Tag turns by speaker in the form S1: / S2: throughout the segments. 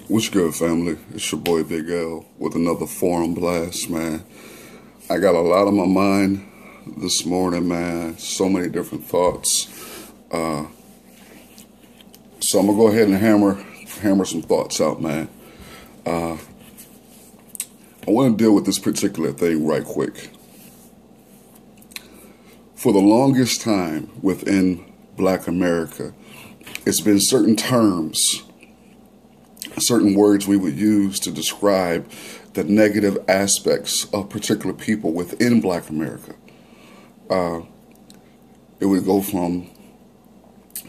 S1: What's good, family? It's your boy Big L with another Forum Blast, man. I got a lot on my mind this morning, man. So many different thoughts. So I'm gonna go ahead and hammer some thoughts out, man. I want to deal with this particular thing right quick. For the longest time within Black America, it's been certain terms, certain words we would use to describe the negative aspects of particular people within Black America. It would go from,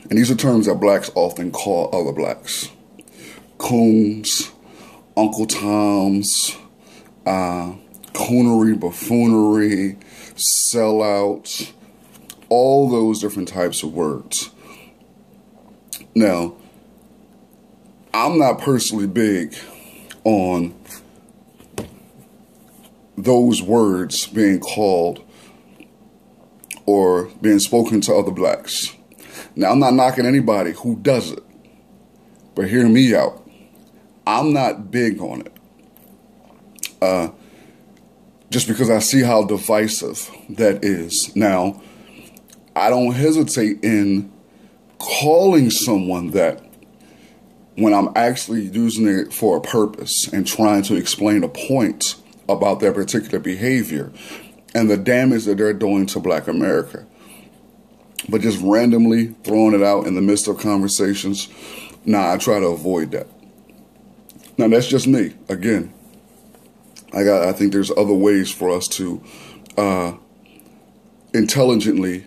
S1: and these are terms that blacks often call other blacks: coons, Uncle Toms, coonery, buffoonery, sellouts, all those different types of words. Now, I'm not personally big on those words being called or being spoken to other blacks. Now, I'm not knocking anybody who does it, but hear me out. I'm not big on it. Just because I see how divisive that is. Now, I don't hesitate in calling someone that when I'm actually using it for a purpose and trying to explain a point about their particular behavior and the damage that they're doing to Black America. But just randomly throwing it out in the midst of conversations, I try to avoid that. Now, that's just me. Again, I think there's other ways for us to intelligently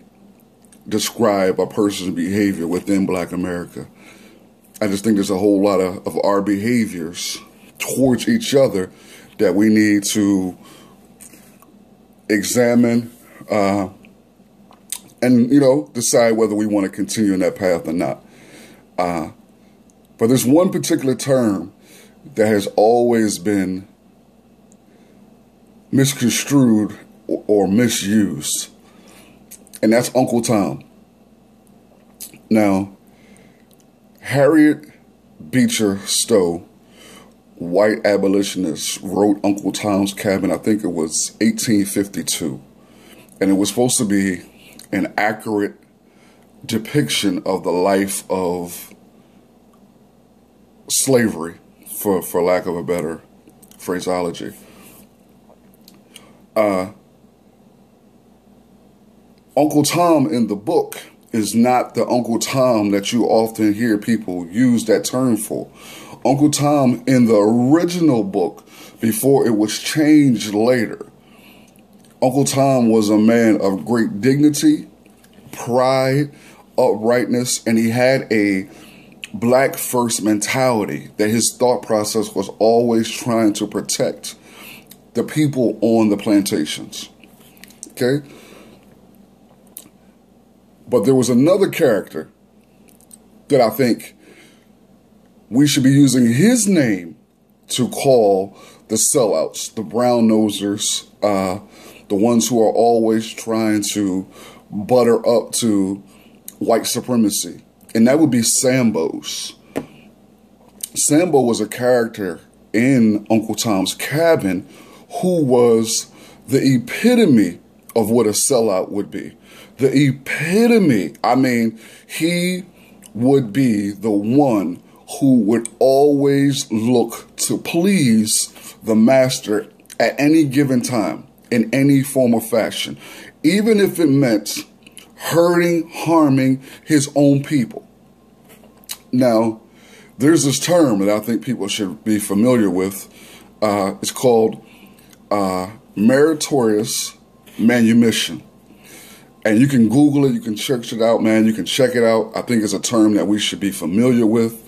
S1: describe a person's behavior within Black America. I just think there's a whole lot of our behaviors towards each other that we need to examine and, decide whether we want to continue in that path or not. But there's one particular term that has always been misconstrued or misused, and that's Uncle Tom. Now, Harriet Beecher Stowe, white abolitionist, wrote Uncle Tom's Cabin, I think it was 1852. And it was supposed to be an accurate depiction of the life of slavery, for lack of a better phraseology. Uncle Tom in the book is not the Uncle Tom that you often hear people use that term for. Uncle Tom in the original book, before it was changed later, Uncle Tom was a man of great dignity, pride, uprightness, and he had a black first mentality that his thought process was always trying to protect the people on the plantations. Okay? But there was another character that I think we should be using his name to call the sellouts, the brown nosers, the ones who are always trying to butter up to white supremacy. And that would be Sambos. Sambo was a character in Uncle Tom's Cabin who was the epitome of what a sellout would be. The epitome. I mean, he would be the one who would always look to please the master at any given time, in any form or fashion, even if it meant hurting, harming his own people. Now, there's this term that I think people should be familiar with. It's called meritorious manumission. And you can Google it, you can search it out, man. You can check it out. I think it's a term that we should be familiar with.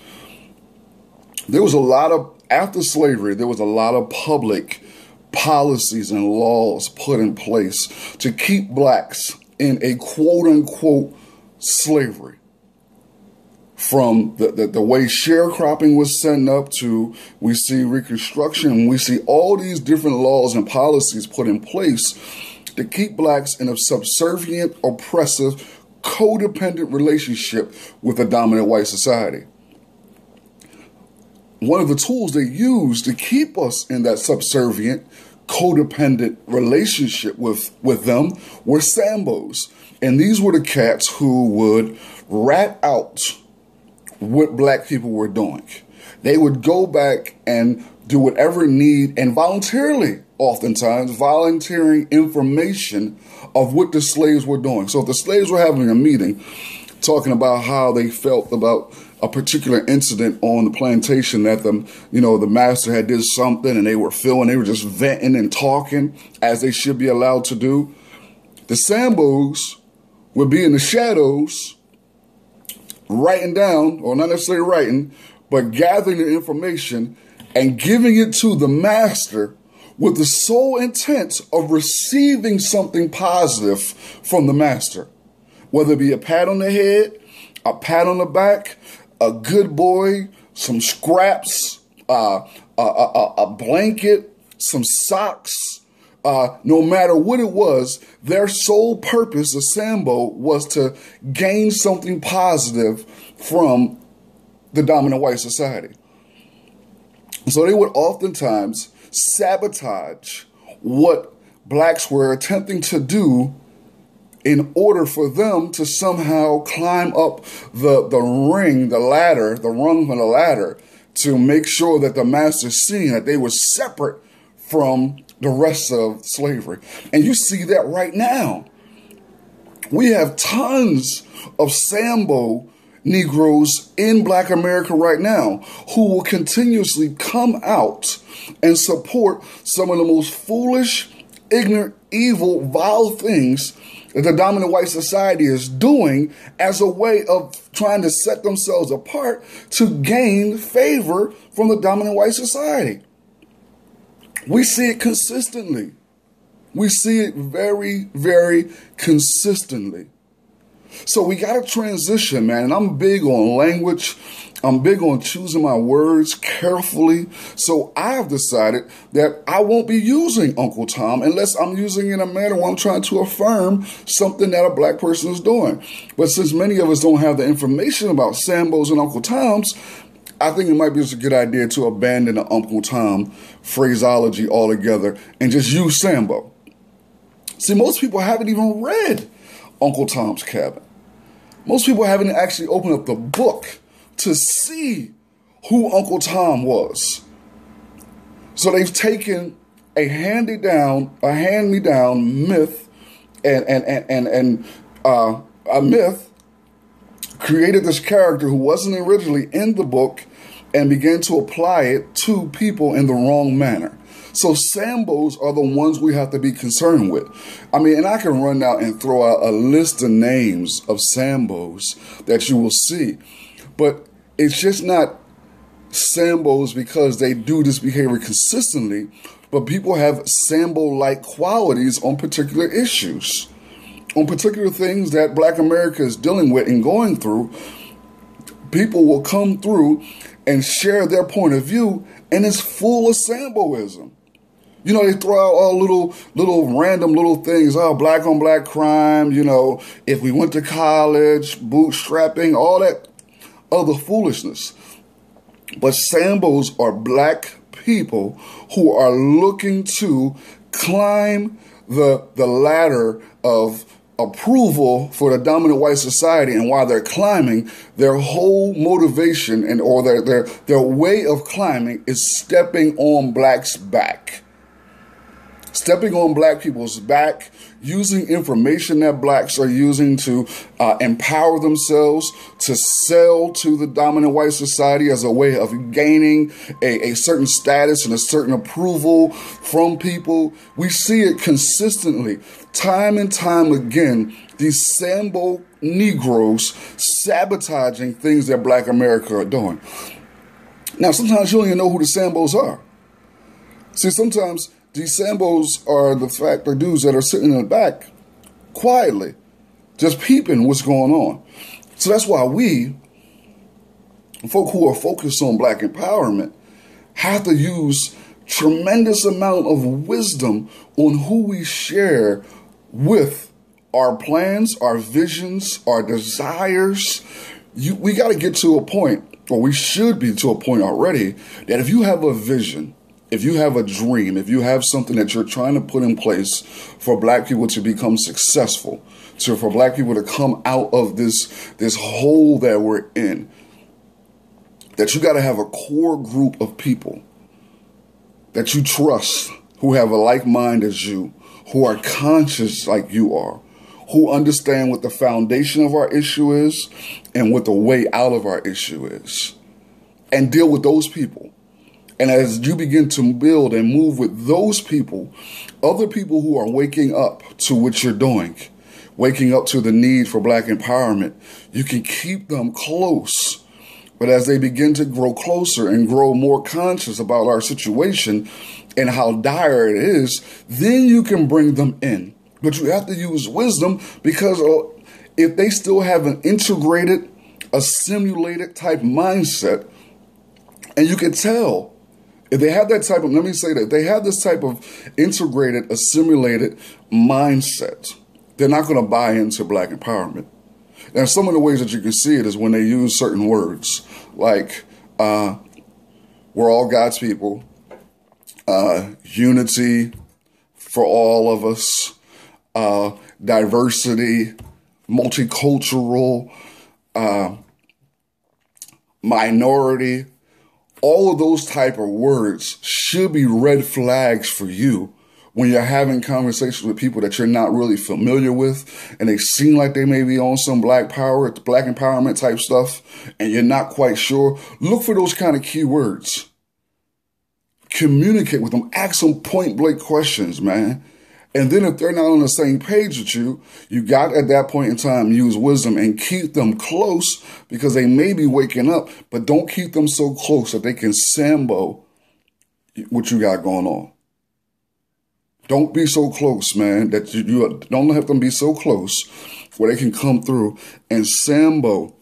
S1: There was a lot of, after slavery, there was a lot of public policies and laws put in place to keep blacks in a quote-unquote slavery. From the way sharecropping was set up to, we see Reconstruction, we see all these different laws and policies put in place to keep blacks in a subservient, oppressive, codependent relationship with a dominant white society. one of the tools they used to keep us in that subservient, codependent relationship with them were Sambos. And these were the cats who would rat out what black people were doing. They would go back and do whatever need, and voluntarily, oftentimes, volunteering information of what the slaves were doing. So if the slaves were having a meeting talking about how they felt about a particular incident on the plantation, that the master had did something and they were just venting and talking as they should be allowed to do, the Sambos would be in the shadows writing down, or not necessarily writing, but gathering the information and giving it to the master with the sole intent of receiving something positive from the master, whether it be a pat on the head, a pat on the back, a good boy, some scraps, a blanket, some socks. No matter what it was, their sole purpose of Sambo was to gain something positive from the dominant white society. So they would oftentimes sabotage what blacks were attempting to do in order for them to somehow climb up the rung of the ladder, to make sure that the master seen that they were separate from the rest of slavery. And you see that right now. We have tons of Sambo Negroes in Black America right now who will continuously come out and support some of the most foolish, ignorant, evil, vile things that the dominant white society is doing as a way of trying to set themselves apart to gain favor from the dominant white society. We see it consistently. We see it very, very consistently. So we got to transition, man. And I'm big on language. I'm big on choosing my words carefully. So I have decided that I won't be using Uncle Tom unless I'm using it in a manner where I'm trying to affirm something that a black person is doing. But since many of us don't have the information about Sambos and Uncle Toms, I think it might be just a good idea to abandon the Uncle Tom phraseology altogether and just use Sambo. See, most people haven't even read Uncle Tom's Cabin. Most people haven't actually opened up the book to see who Uncle Tom was. So they've taken a hand-me-down myth and a myth, created this character who wasn't originally in the book, and began to apply it to people in the wrong manner. So Sambos are the ones we have to be concerned with. I mean, and I can run out and throw out a list of names of Sambos that you will see. But it's just not Sambos because they do this behavior consistently, but people have Sambo-like qualities on particular issues, on particular things that Black America is dealing with and going through. People will come through and share their point of view, and it's full of Samboism. You know, they throw out all little random little things. Oh, black on black crime, you know, if we went to college, bootstrapping, all that other foolishness. But Sambos are black people who are looking to climb the ladder of approval for the dominant white society, and while they're climbing, their whole motivation or their way of climbing is stepping on blacks' back. Stepping on black people's back, using information that blacks are using to empower themselves, to sell to the dominant white society as a way of gaining a certain status and a certain approval from people. We see it consistently, time and time again, these Sambo Negroes sabotaging things that Black America are doing. Now, sometimes you don't even know who the Sambos are. See, sometimes these Sambos are the dudes that are sitting in the back quietly, just peeping what's going on. So that's why we, folk who are focused on black empowerment, have to use tremendous amount of wisdom on who we share with our plans, our visions, our desires. We got to get to a point or we should be to a point already, that if you have a vision, if you have a dream, if you have something that you're trying to put in place for black people to become successful, for black people to come out of this hole that we're in, that you got to have a core group of people that you trust, who have a like mind as you, who are conscious like you are, who understand what the foundation of our issue is and what the way out of our issue is, and deal with those people. And as you begin to build and move with those people, other people who are waking up to what you're doing, waking up to the need for black empowerment, you can keep them close. But as they begin to grow closer and grow more conscious about our situation and how dire it is, then you can bring them in. But you have to use wisdom, because if they still have an integrated, assimilated type mindset, and you can tell, if they have that type of, let me say that, they have this type of integrated, assimilated mindset, they're not going to buy into black empowerment. Now, some of the ways that you can see it is when they use certain words, like we're all God's people, unity for all of us, diversity, multicultural, minority. All of those type of words should be red flags for you when you're having conversations with people that you're not really familiar with, and they seem like they may be on some black power, black empowerment type stuff, and you're not quite sure. Look for those kind of key words. Communicate with them. Ask them point blank questions, man. And then if they're not on the same page with you, you got at that point in time, use wisdom and keep them close, because they may be waking up, but don't keep them so close that they can Sambo what you got going on. Don't be so close, man, that you don't have them be so close where they can come through and Sambo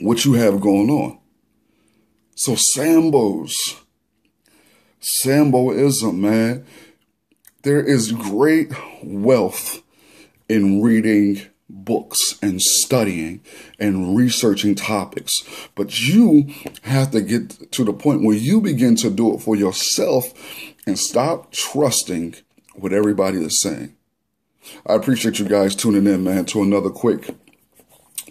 S1: what you have going on. So Samboism, man. There is great wealth in reading books and studying and researching topics, but you have to get to the point where you begin to do it for yourself and stop trusting what everybody is saying. I appreciate you guys tuning in, man, to another quick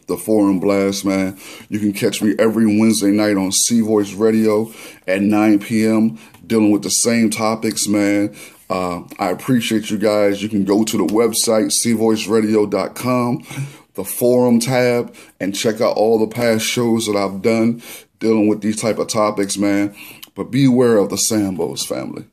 S1: The Forum Blast, man. You can catch me every Wednesday night on C-Voice Radio at 9 p.m. dealing with the same topics, man. I appreciate you guys. You can go to the website, cvoiceradio.com, the forum tab, and check out all the past shows that I've done dealing with these type of topics, man. But beware of the Sambos, family.